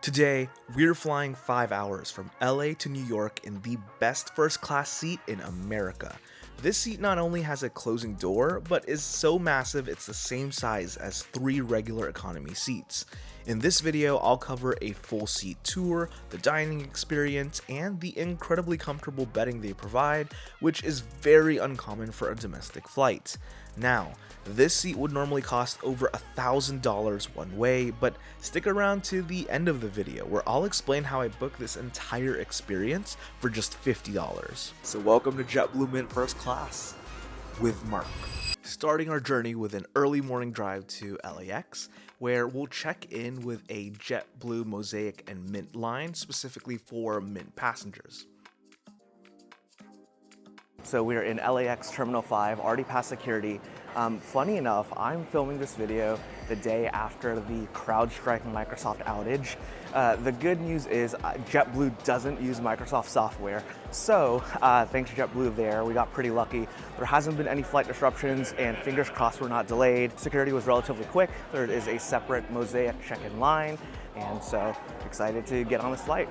Today, we're flying 5 hours from LA to New York in the best first class seat in America. This seat not only has a closing door, but is so massive it's the same size as 3 regular economy seats. In this video, I'll cover a full seat tour, the dining experience, and the incredibly comfortable bedding they provide, which is very uncommon for a domestic flight. Now, this seat would normally cost over $1,000 one way, but stick around to the end of the video where I'll explain how I booked this entire experience for just $50. So welcome to JetBlue Mint First Class with Mark. Starting our journey with an early morning drive to LAX, where we'll check in with a JetBlue Mosaic and Mint line specifically for Mint passengers. So we're in LAX Terminal 5, already past security. Funny enough, I'm filming this video the day after the CrowdStrike Microsoft outage. The good news is JetBlue doesn't use Microsoft software, so thanks to JetBlue there, we got pretty lucky. There hasn't been any flight disruptions, and fingers crossed we're not delayed. Security was relatively quick. There is a separate Mosaic check-in line, and so excited to get on this flight.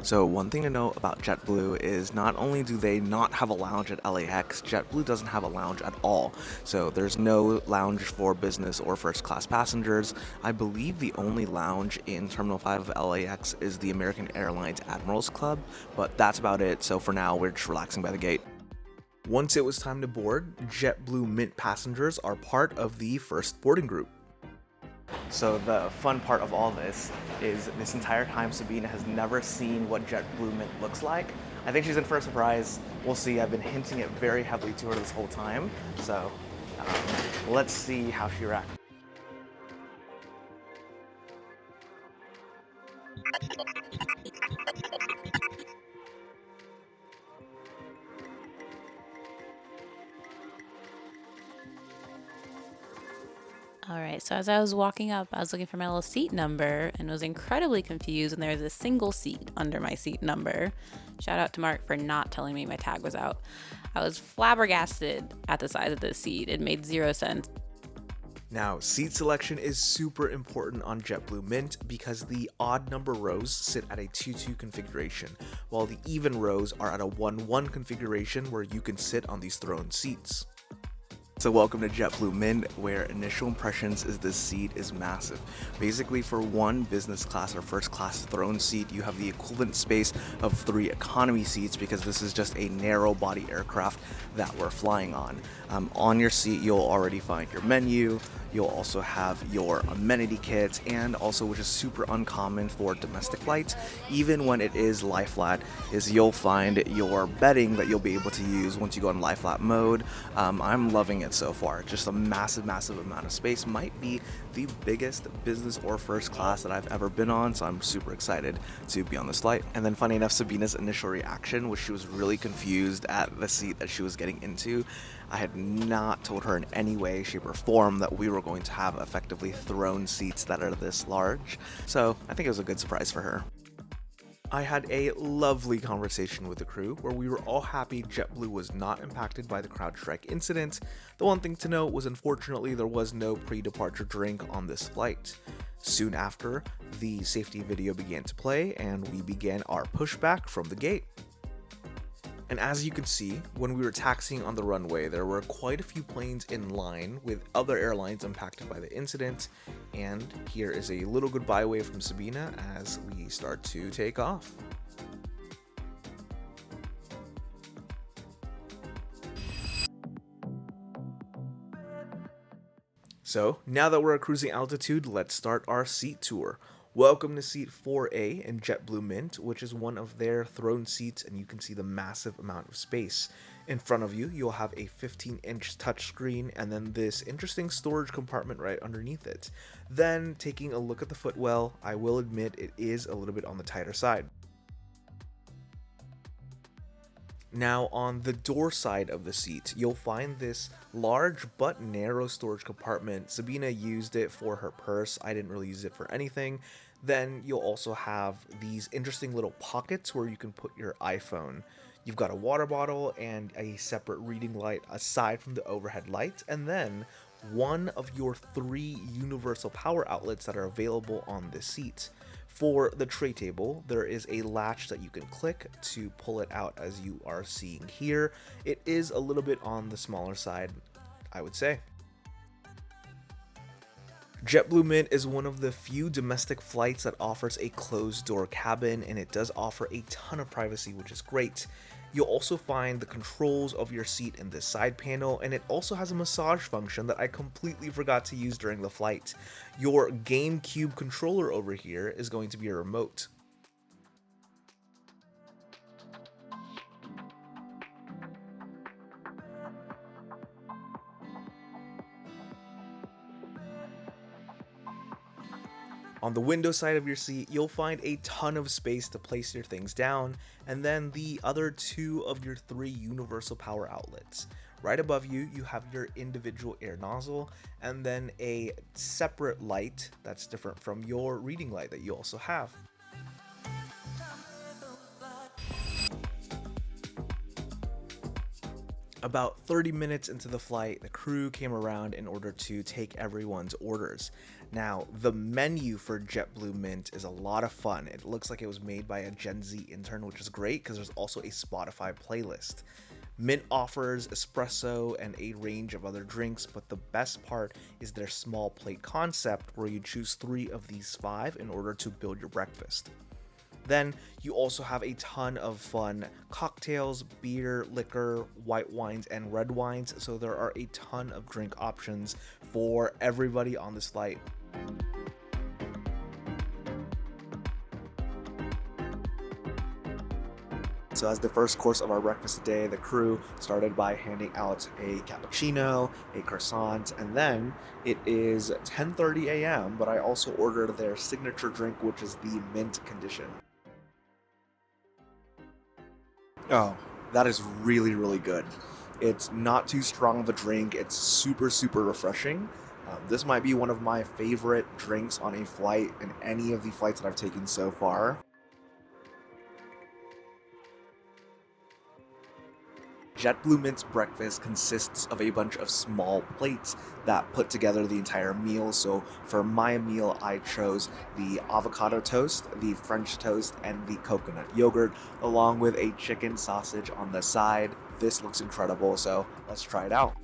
So one thing to know about JetBlue is not only do they not have a lounge at LAX, JetBlue doesn't have a lounge at all. So there's no lounge for business or first class passengers. I believe the only lounge in Terminal 5 of LAX is the American Airlines Admirals Club, but that's about it. So for now, we're just relaxing by the gate. Once it was time to board, JetBlue Mint passengers are part of the first boarding group. So the fun part of all this is this entire time Sabina has never seen what JetBlue Mint looks like. I think she's in for a surprise. We'll see. I've been hinting it very heavily to her this whole time. So let's see how she reacts. All right, so as I was walking up, I was looking for my little seat number and was incredibly confused, and there was a single seat under my seat number. Shout out to Mark for not telling me my tag was out. I was flabbergasted at the size of this seat. It made zero sense. Now, seat selection is super important on JetBlue Mint because the odd number rows sit at a 2-2 configuration, while the even rows are at a 1-1 configuration where you can sit on these throne seats. So welcome to JetBlue Mint, where initial impressions is this seat is massive. Basically, for one business class or first class throne seat, you have the equivalent space of 3 economy seats because this is just a narrow body aircraft that we're flying on. On your seat, you'll already find your menu. You'll also have your amenity kits, and also, which is super uncommon for domestic flights, even when it is lie flat, is you'll find your bedding that you'll be able to use once you go in lie flat mode. I'm loving it so far. Just a massive amount of space. Might be the biggest business or first class that I've ever been on, so I'm super excited to be on this flight. And then funny enough, Sabina's initial reaction was she was really confused at the seat that she was getting into. I had not told her in any way, shape, or form that we were going to have effectively throne seats that are this large, so I think it was a good surprise for her. I had a lovely conversation with the crew where we were all happy JetBlue was not impacted by the CrowdStrike incident. The one thing to note was unfortunately there was no pre-departure drink on this flight. Soon after, the safety video began to play and we began our pushback from the gate. And as you can see, when we were taxiing on the runway, there were quite a few planes in line with other airlines impacted by the incident. And here is a little goodbye wave from Sabina as we start to take off. So now that we're at cruising altitude, let's start our seat tour. Welcome to seat 4A in JetBlue Mint, which is one of their throne seats, and you can see the massive amount of space. In front of you, you'll have a 15-inch touchscreen and then this interesting storage compartment right underneath it. Then, taking a look at the footwell, I will admit it is a little bit on the tighter side. Now, on the door side of the seat, you'll find this large but narrow storage compartment. Sabina used it for her purse. I didn't really use it for anything. Then you'll also have these interesting little pockets where you can put your iPhone. You've got a water bottle and a separate reading light aside from the overhead lights, and then one of your 3 universal power outlets that are available on this seat. For the tray table, there is a latch that you can click to pull it out, as you are seeing here. It is a little bit on the smaller side, I would say. JetBlue Mint is one of the few domestic flights that offers a closed door cabin, and it does offer a ton of privacy, which is great. You'll also find the controls of your seat in this side panel, and it also has a massage function that I completely forgot to use during the flight. Your GameCube controller over here is going to be a remote. On the window side of your seat, you'll find a ton of space to place your things down, and then the other 2 of your 3 universal power outlets. Right above you, you have your individual air nozzle, and then a separate light that's different from your reading light that you also have. About 30 minutes into the flight, the crew came around in order to take everyone's orders. Now, the menu for JetBlue Mint is a lot of fun. It looks like it was made by a Gen Z intern, which is great because there's also a Spotify playlist. Mint offers espresso and a range of other drinks, but the best part is their small plate concept where you choose 3 of these 5 in order to build your breakfast. Then you also have a ton of fun cocktails, beer, liquor, white wines, and red wines, so there are a ton of drink options for everybody on this flight. So as the first course of our breakfast today, the crew started by handing out a cappuccino, a croissant, and then it is 10:30 a.m., but I also ordered their signature drink, which is the mint condition. Oh, that is really, really good. It's not too strong of a drink. It's super, super refreshing. This might be one of my favorite drinks on a flight in any of the flights that I've taken so far. JetBlue Mint's breakfast consists of a bunch of small plates that put together the entire meal. So for my meal, I chose the avocado toast, the French toast, and the coconut yogurt, along with a chicken sausage on the side. This looks incredible, so let's try it out.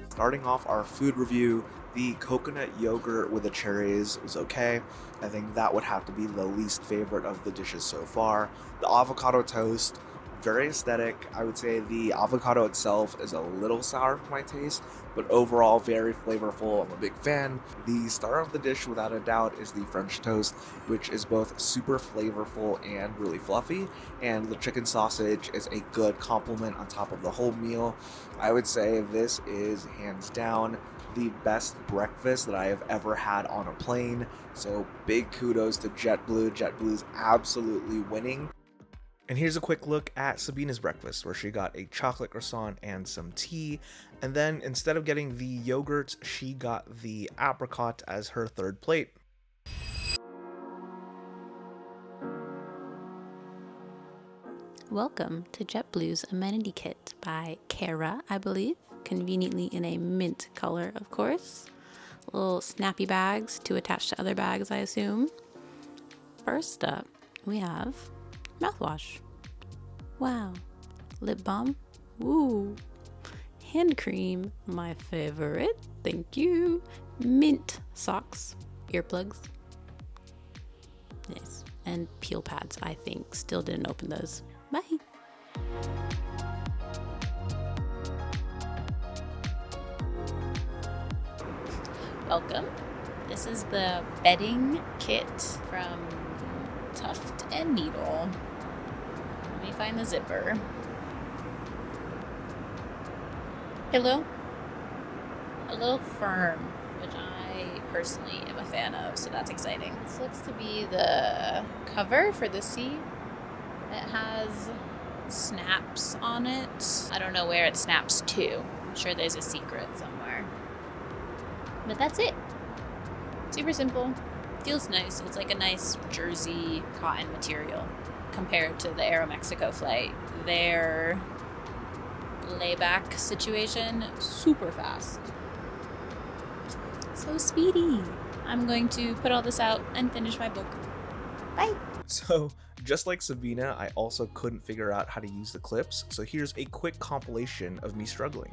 Starting off our food review, the coconut yogurt with the cherries was okay. I think that would have to be the least favorite of the dishes so far. The avocado toast, very aesthetic. I would say the avocado itself is a little sour for my taste, but overall very flavorful. I'm a big fan. The star of the dish, without a doubt, is the French toast, which is both super flavorful and really fluffy, and the chicken sausage is a good complement on top of the whole meal. I would say this is hands down the best breakfast that I have ever had on a plane. So big kudos to JetBlue. JetBlue's absolutely winning. And here's a quick look at Sabina's breakfast, where she got a chocolate croissant and some tea. And then instead of getting the yogurt, she got the apricot as her third plate. Welcome to JetBlue's amenity kit by Kara, I believe, conveniently in a mint color, of course. Little snappy bags to attach to other bags, I assume. First up, we have mouthwash. Wow. Lip balm. Woo. Hand cream, my favorite. Thank you. Mint socks. Earplugs. Nice. And peel pads, I think. Still didn't open those. Bye. Welcome. This is the bedding kit from Tuft and Needle. Let me find the zipper. Pillow. A little firm, which I personally am a fan of, so that's exciting. This looks to be the cover for the seat. It has snaps on it. I don't know where it snaps to. I'm sure there's a secret somewhere. But that's it. Super simple. Feels nice. It's like a nice jersey cotton material compared to the Aeromexico flight. Their layback situation, super fast. So speedy. I'm going to put all this out and finish my book. Bye. So, just like Sabina, I also couldn't figure out how to use the clips, so here's a quick compilation of me struggling.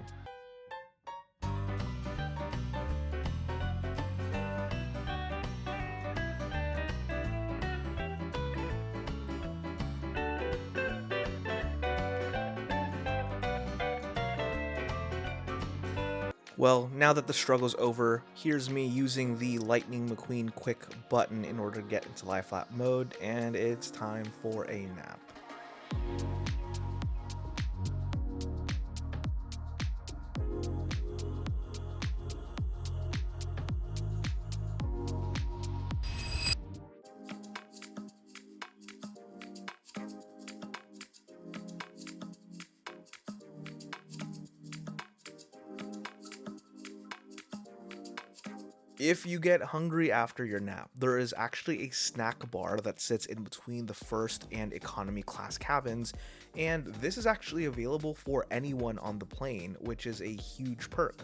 Well, now that the struggle's over, here's me using the Lightning McQueen quick button in order to get into lie flat mode, and it's time for a nap. If you get hungry after your nap, there is actually a snack bar that sits in between the first and economy class cabins, and this is actually available for anyone on the plane, which is a huge perk.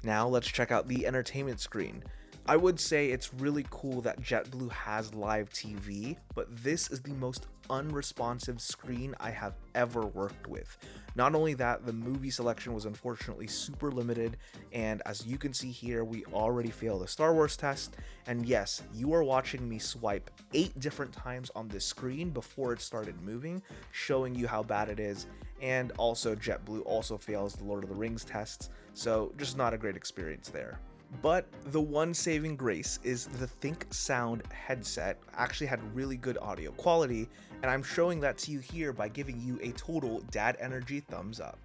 Now let's check out the entertainment screen. I would say it's really cool that JetBlue has live TV, but this is the most unresponsive screen I have ever worked with. Not only that, the movie selection was unfortunately super limited, and as you can see here, we already failed the Star Wars test, and yes, you are watching me swipe 8 different times on this screen before it started moving, showing you how bad it is, and also JetBlue also fails the Lord of the Rings tests, so just not a great experience there. But the one saving grace is the Think Sound headset actually had really good audio quality, and I'm showing that to you here by giving you a total Dad Energy thumbs up.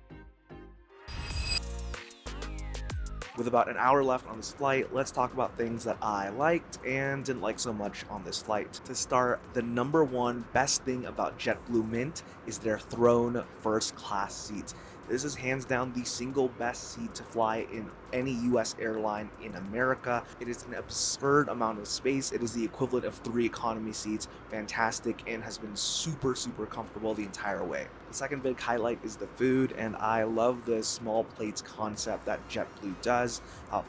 With about an hour left on this flight, let's talk about things that I liked and didn't like so much on this flight. To start, the number one best thing about JetBlue Mint is their Throne First Class seats. This is hands down the single best seat to fly in any US airline in America. It is an absurd amount of space. It is the equivalent of 3 economy seats. Fantastic, and has been super comfortable the entire way. The second big highlight is the food, and I love the small plates concept that JetBlue does.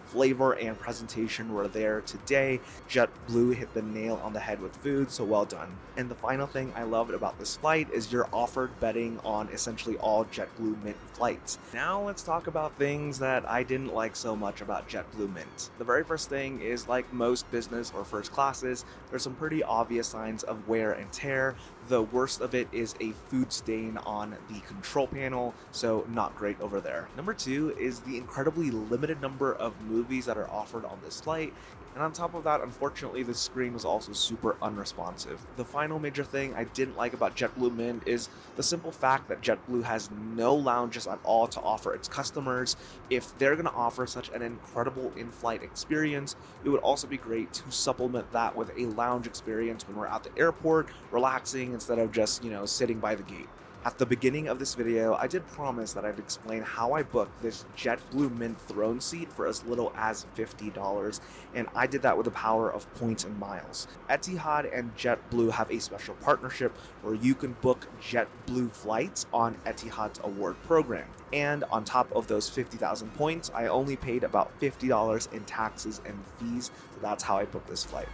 Flavor and presentation were there today. JetBlue hit the nail on the head with food, so well done. And the final thing I loved about this flight is you're offered betting on essentially all JetBlue Mint flights. Now let's talk about things that I didn't like so much about JetBlue Mint. The very first thing is, like most business or first classes, there's some pretty obvious signs of wear and tear. The worst of it is a food stain on the control panel, so not great over there. Number 2 is the incredibly limited number of movies that are offered on this flight, and on top of that, unfortunately, the screen was also super unresponsive. The final major thing I didn't like about JetBlue Mint is the simple fact that JetBlue has no lounges at all to offer its customers. If they're going to offer such an incredible in-flight experience, it would also be great to supplement that with a lounge experience when we're at the airport, relaxing instead of just, sitting by the gate. At the beginning of this video, I did promise that I'd explain how I booked this JetBlue Mint throne seat for as little as $50, and I did that with the power of points and miles. Etihad and JetBlue have a special partnership where you can book JetBlue flights on Etihad's award program. And on top of those 50,000 points, I only paid about $50 in taxes and fees, so that's how I booked this flight.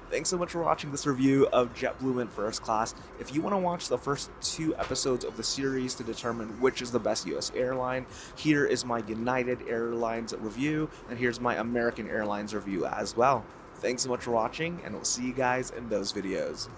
Thanks so much for watching this review of JetBlue Mint First Class. If you want to watch the first 2 episodes of the series to determine which is the best US airline, here is my United Airlines review, and here's my American Airlines review as well. Thanks so much for watching, and we'll see you guys in those videos.